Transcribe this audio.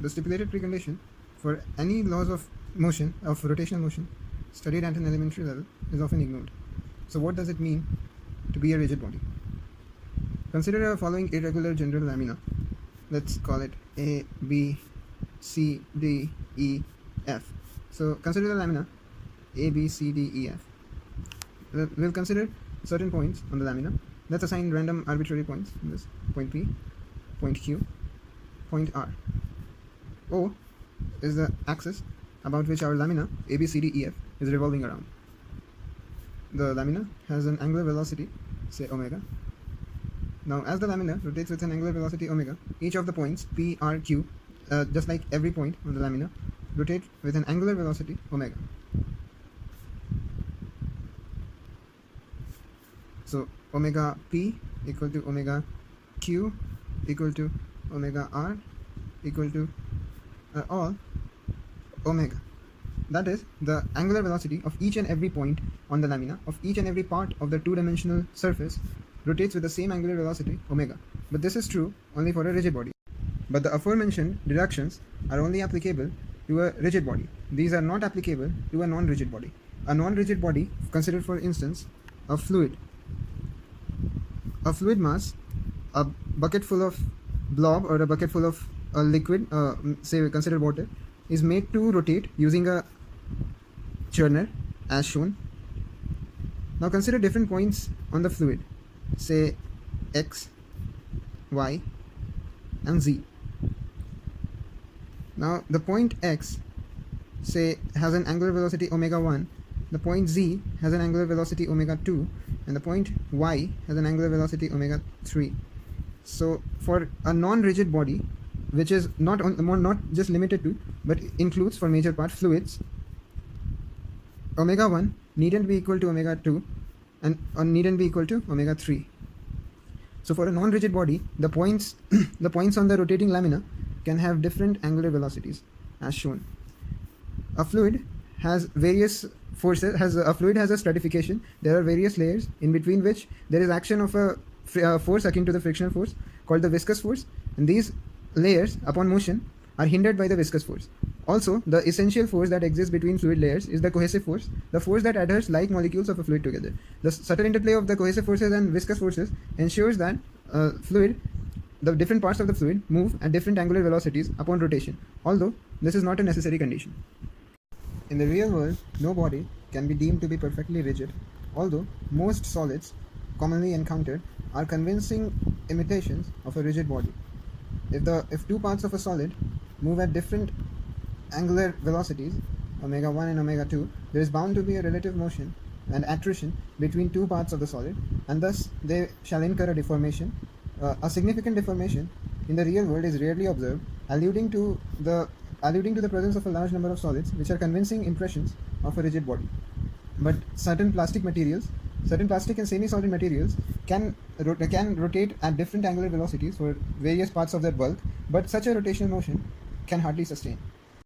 the stipulated precondition for any laws of motion, of rotational motion, studied at an elementary level, is often ignored. So what does it mean to be a rigid body? Consider a following irregular general lamina. Let's call it A, B, C, D, E, F. So consider the lamina A, B, C, D, E, F. We'll consider certain points on the lamina. Let's assign random arbitrary points in this. Point P, point Q, point R. O is the axis about which our lamina A, B, C, D, E, F is revolving around. The lamina has an angular velocity, say omega. Now as the lamina rotates with an angular velocity omega, each of the points P, R, Q, just like every point on the lamina, rotate with an angular velocity omega. So omega P equal to omega Q equal to omega R equal to all omega. That is, the angular velocity of each and every point on the lamina of each and every part of the two-dimensional surface rotates with the same angular velocity omega. But this is true only for a rigid body. But the aforementioned deductions are only applicable to a rigid body. These are not applicable to a non-rigid body. A non-rigid body, consider for instance a fluid. A fluid mass, a bucket full of blob or a bucket full of a liquid, say consider water, is made to rotate using a churner as shown. Now consider different points on the fluid, say X, Y, and Z. Now the point X, say, has an angular velocity omega 1, the point Z has an angular velocity omega 2, and the point Y has an angular velocity omega 3. So for a non-rigid body, which is not just limited to, but includes for major part fluids, omega 1 needn't be equal to omega 2 and needn't be equal to omega 3. So for a non-rigid body, the points the points on the rotating lamina can have different angular velocities as shown. A fluid has various forces, a fluid has a stratification. There are various layers in between which there is action of a force akin to the frictional force called the viscous force, and these layers upon motion are hindered by the viscous force. Also, the essential force that exists between fluid layers is the cohesive force, the force that adheres like molecules of a fluid together. The subtle interplay of the cohesive forces and viscous forces ensures that the different parts of the fluid move at different angular velocities upon rotation, although this is not a necessary condition. In the real world, no body can be deemed to be perfectly rigid, although most solids commonly encountered are convincing imitations of a rigid body. If two parts of a solid move at different angular velocities, omega 1 and omega 2, there is bound to be a relative motion and attrition between two parts of the solid, and thus they shall incur a deformation. A significant deformation in the real world is rarely observed, alluding to the presence of a large number of solids which are convincing impressions of a rigid body. But certain plastic and semi-solid materials can rotate at different angular velocities for various parts of their bulk, but such a rotational motion can hardly sustain.